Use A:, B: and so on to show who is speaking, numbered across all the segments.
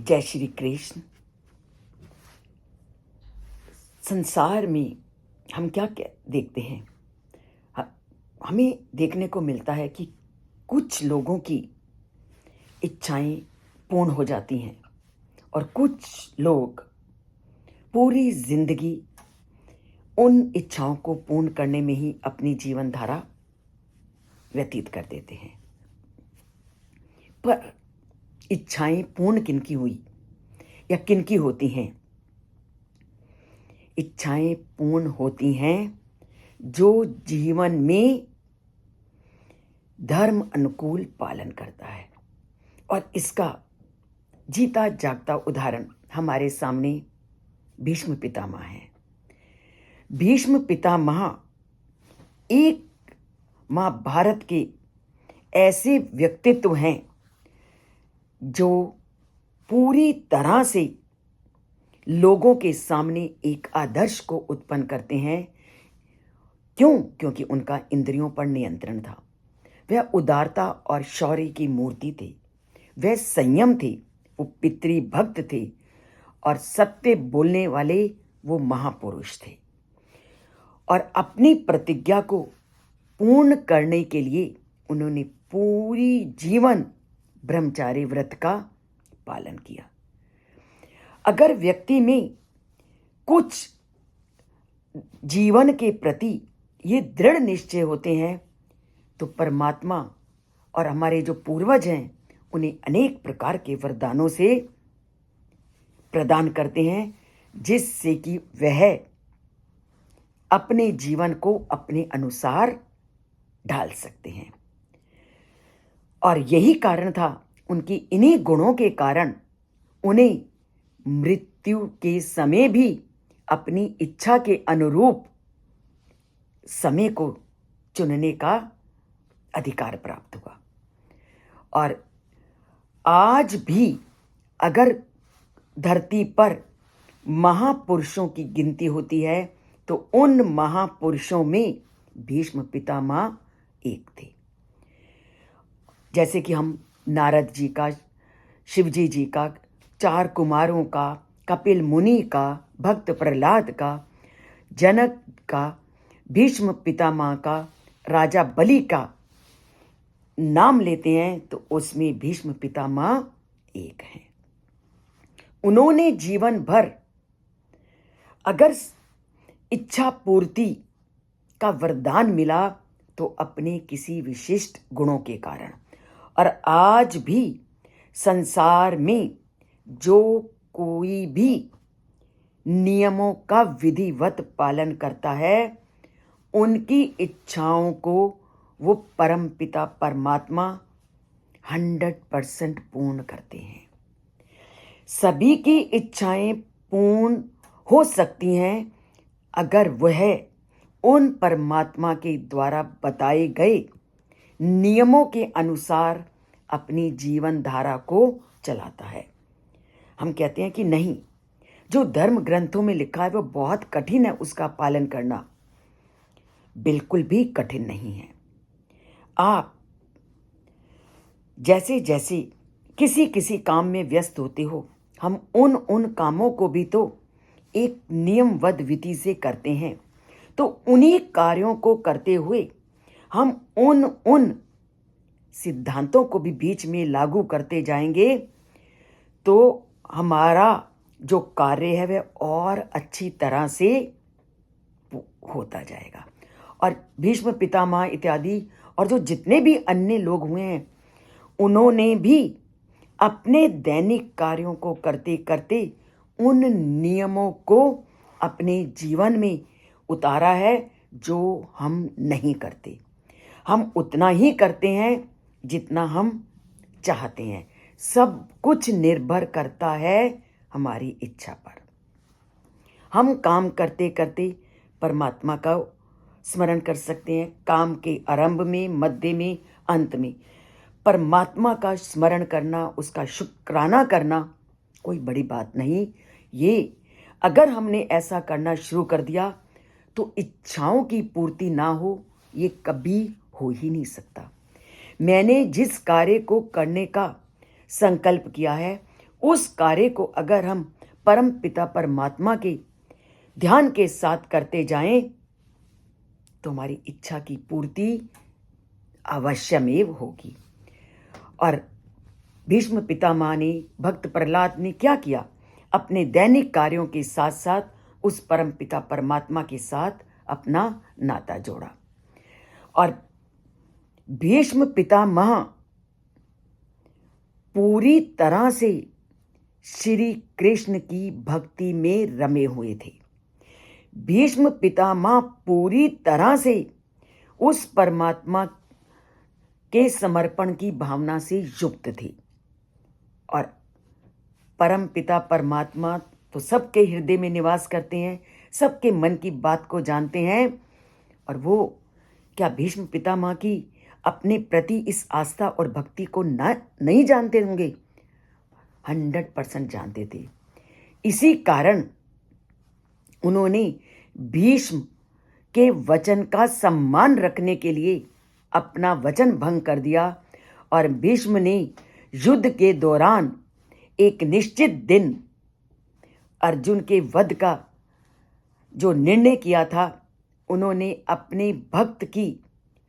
A: जय श्री कृष्ण। संसार में हम क्या क्या देखते हैं? हमें देखने को मिलता है कि कुछ लोगों की इच्छाएं पूर्ण हो जाती हैं और कुछ लोग पूरी जिंदगी उन इच्छाओं को पूर्ण करने में ही अपनी जीवन धारा व्यतीत कर देते हैं। पर इच्छाएं पूर्ण किनकी हुई या किनकी होती हैं? इच्छाएं पूर्ण होती हैं जो जीवन में धर्म अनुकूल पालन करता है। और इसका जीता जागता उदाहरण हमारे सामने भीष्म पितामह है। भीष्म पितामह एक महाभारत के ऐसे व्यक्तित्व हैं जो पूरी तरह से लोगों के सामने एक आदर्श को उत्पन्न करते हैं। क्योंकि उनका इंद्रियों पर नियंत्रण था। वह उदारता और शौर्य की मूर्ति थे। वह संयम थे। वो पितृभक्त थे और सत्य बोलने वाले वो महापुरुष थे। और अपनी प्रतिज्ञा को पूर्ण करने के लिए उन्होंने पूरी जीवन ब्रह्मचारी व्रत का पालन किया। अगर व्यक्ति में कुछ जीवन के प्रति ये दृढ़ निश्चय होते हैं तो परमात्मा और हमारे जो पूर्वज हैं उन्हें अनेक प्रकार के वरदानों से प्रदान करते हैं, जिससे कि वह अपने जीवन को अपने अनुसार ढाल सकते हैं। और यही कारण था, उनकी इन्हीं गुणों के कारण उन्हें मृत्यु के समय भी अपनी इच्छा के अनुरूप समय को चुनने का अधिकार प्राप्त हुआ। और आज भी अगर धरती पर महापुरुषों की गिनती होती है तो उन महापुरुषों में भीष्म पितामह एक थे। जैसे कि हम नारद जी का, शिवजी जी का, 4 कुमारों का, कपिल मुनि का, भक्त प्रहलाद का, जनक का, भीष्म पितामह का, राजा बलि का नाम लेते हैं तो उसमें भीष्म पितामह एक हैं। उन्होंने जीवन भर अगर इच्छा पूर्ति का वरदान मिला तो अपने किसी विशिष्ट गुणों के कारण। और आज भी संसार में जो कोई भी नियमों का विधिवत पालन करता है उनकी इच्छाओं को वो परमपिता परमात्मा 100% पूर्ण करते हैं। सभी की इच्छाएं पूर्ण हो सकती हैं अगर वह उन परमात्मा के द्वारा बताए गए नियमों के अनुसार अपनी जीवन धारा को चलाता है। हम कहते हैं कि नहीं, जो धर्म ग्रंथों में लिखा है वो बहुत कठिन है, उसका पालन करना बिल्कुल भी कठिन नहीं है। आप जैसे जैसे किसी किसी काम में व्यस्त होते हो, हम उन कामों को भी तो एक नियमबद्ध विधि से करते हैं। तो उन्हीं कार्यों को करते हुए हम उन सिद्धांतों को भी बीच में लागू करते जाएंगे तो हमारा जो कार्य है वह और अच्छी तरह से होता जाएगा। और भीष्म पितामह इत्यादि और जो जितने भी अन्य लोग हुए हैं उन्होंने भी अपने दैनिक कार्यों को करते करते उन नियमों को अपने जीवन में उतारा है जो हम नहीं करते। हम उतना ही करते हैं जितना हम चाहते हैं। सब कुछ निर्भर करता है हमारी इच्छा पर। हम काम करते करते परमात्मा का स्मरण कर सकते हैं। काम के आरंभ में, मध्य में, अंत में परमात्मा का स्मरण करना, उसका शुक्राना करना कोई बड़ी बात नहीं। ये अगर हमने ऐसा करना शुरू कर दिया तो इच्छाओं की पूर्ति ना हो ये कभी हो ही नहीं सकता। मैंने जिस कार्य को करने का संकल्प किया है उस कार्य को अगर हम परम पिता परमात्मा के ध्यान के साथ करते जाएं तो हमारी इच्छा की पूर्ति अवश्यमेव होगी। और भीष्म पितामह ने, भक्त प्रहलाद ने क्या किया? अपने दैनिक कार्यों के साथ साथ उस परम पिता परमात्मा के साथ अपना नाता जोड़ा। और भीष्म पितामह पूरी तरह से श्री कृष्ण की भक्ति में रमे हुए थे। भीष्म पितामह पूरी तरह से उस परमात्मा के समर्पण की भावना से युक्त थे। और परम पिता परमात्मा तो सबके हृदय में निवास करते हैं, सबके मन की बात को जानते हैं। और वो क्या भीष्म पितामह की अपने प्रति इस आस्था और भक्ति को नहीं जानते होंगे? 100% जानते थे। इसी कारण उन्होंने भीष्म के वचन का सम्मान रखने के लिए अपना वचन भंग कर दिया। और भीष्म ने युद्ध के दौरान एक निश्चित दिन अर्जुन के वध का जो निर्णय किया था, उन्होंने अपने भक्त की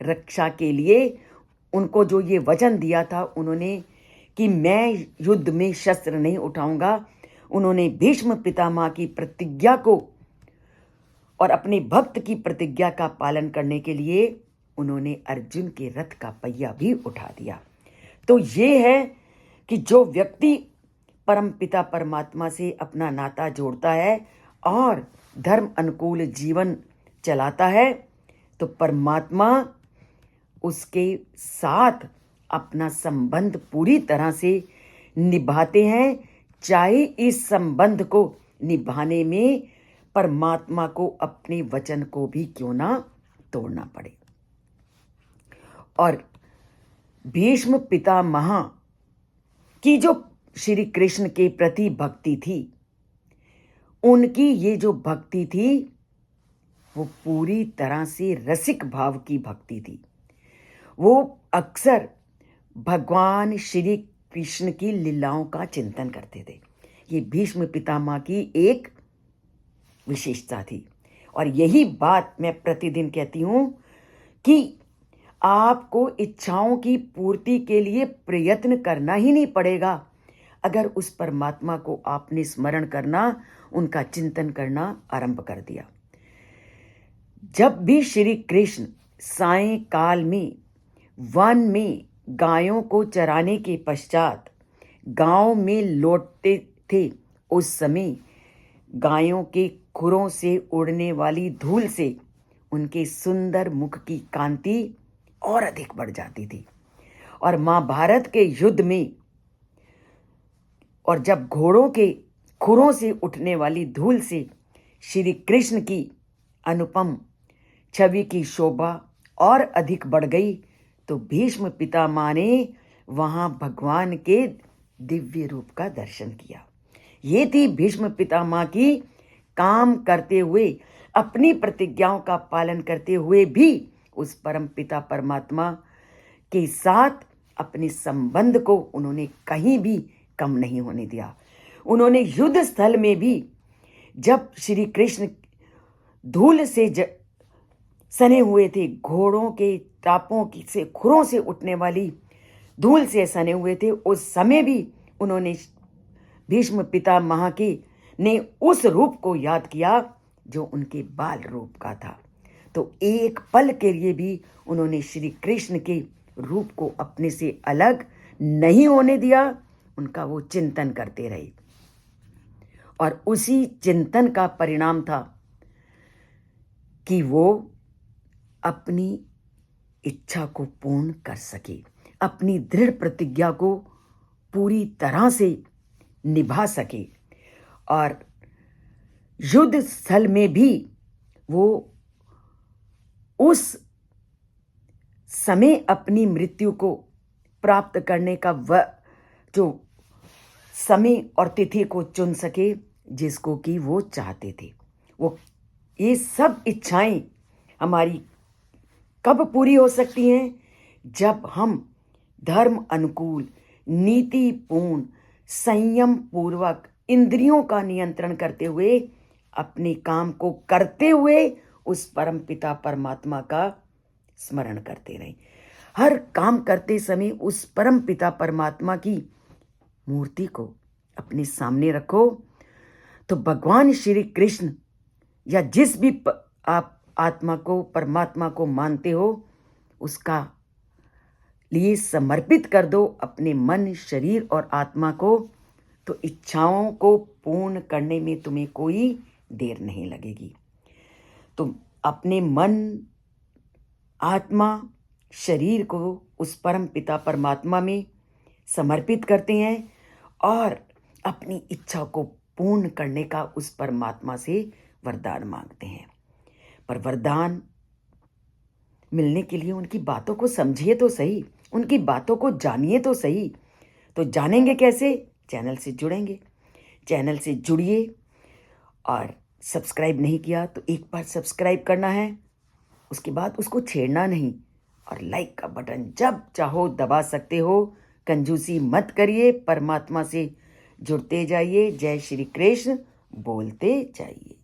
A: रक्षा के लिए उनको जो ये वचन दिया था उन्होंने कि मैं युद्ध में शस्त्र नहीं उठाऊंगा, उन्होंने भीष्म पितामह की प्रतिज्ञा को और अपने भक्त की प्रतिज्ञा का पालन करने के लिए उन्होंने अर्जुन के रथ का पहिया भी उठा दिया। तो ये है कि जो व्यक्ति परम पिता परमात्मा से अपना नाता जोड़ता है और धर्म अनुकूल जीवन चलाता है तो परमात्मा उसके साथ अपना संबंध पूरी तरह से निभाते हैं, चाहे इस संबंध को निभाने में परमात्मा को अपने वचन को भी क्यों ना तोड़ना पड़े। और भीष्म पितामह की जो श्री कृष्ण के प्रति भक्ति थी, उनकी ये जो भक्ति थी वो पूरी तरह से रसिक भाव की भक्ति थी। वो अक्सर भगवान श्री कृष्ण की लीलाओं का चिंतन करते थे। ये भीष्म पितामह की एक विशेषता थी। और यही बात मैं प्रतिदिन कहती हूँ कि आपको इच्छाओं की पूर्ति के लिए प्रयत्न करना ही नहीं पड़ेगा अगर उस परमात्मा को आपने स्मरण करना, उनका चिंतन करना आरंभ कर दिया। जब भी श्री कृष्ण सायंकाल में वन में गायों को चराने के पश्चात गांव में लौटते थे, उस समय गायों के खुरों से उड़ने वाली धूल से उनके सुंदर मुख की कांति और अधिक बढ़ जाती थी। और महाभारत के युद्ध में और जब घोड़ों के खुरों से उठने वाली धूल से श्री कृष्ण की अनुपम छवि की शोभा और अधिक बढ़ गई तो भीष्म पितामह ने वहां भगवान के दिव्य रूप का दर्शन किया। ये थी भीष्म पितामह की काम करते हुए, अपनी प्रतिज्ञाओं का पालन करते हुए भी उस परम पिता परमात्मा के साथ अपने संबंध को उन्होंने कहीं भी कम नहीं होने दिया। उन्होंने युद्ध स्थल में भी जब श्री कृष्ण धूल से सने हुए थे, घोड़ों के टापों से खुरों से उठने वाली धूल से सने हुए थे, उस समय भी उन्होंने भीष्म पितामह के ने उस रूप को याद किया जो उनके बाल रूप का था। तो एक पल के लिए भी उन्होंने श्री कृष्ण के रूप को अपने से अलग नहीं होने दिया, उनका वो चिंतन करते रहे। और उसी चिंतन का परिणाम था कि वो अपनी इच्छा को पूर्ण कर सके, अपनी दृढ़ प्रतिज्ञा को पूरी तरह से निभा सके। और युद्ध स्थल में भी वो उस समय अपनी मृत्यु को प्राप्त करने का जो समय और तिथि को चुन सके जिसको कि वो चाहते थे। वो ये सब इच्छाएं हमारी कब पूरी हो सकती हैं? जब हम धर्म अनुकूल, नीतिपूर्ण, संयम पूर्वक इंद्रियों का नियंत्रण करते हुए अपने काम को करते हुए उस परम पिता परमात्मा का स्मरण करते रहें। हर काम करते समय उस परम पिता परमात्मा की मूर्ति को अपने सामने रखो, तो भगवान श्री कृष्ण या जिस भी आप आत्मा को परमात्मा को मानते हो उसका लिए समर्पित कर दो अपने मन, शरीर और आत्मा को, तो इच्छाओं को पूर्ण करने में तुम्हें कोई देर नहीं लगेगी। तुम अपने मन, आत्मा, शरीर को उस परम पिता परमात्मा में समर्पित करते हैं और अपनी इच्छा को पूर्ण करने का उस परमात्मा से वरदान मांगते हैं। पर वरदान मिलने के लिए उनकी बातों को समझिए तो सही, उनकी बातों को जानिए तो सही। तो जानेंगे कैसे? चैनल से जुड़ेंगे। चैनल से जुड़िए और सब्सक्राइब नहीं किया तो एक बार सब्सक्राइब करना है, उसके बाद उसको छेड़ना नहीं, और लाइक का बटन जब चाहो दबा सकते हो। कंजूसी मत करिए, परमात्मा से जुड़ते जाइए। जय श्री कृष्ण बोलते जाइए।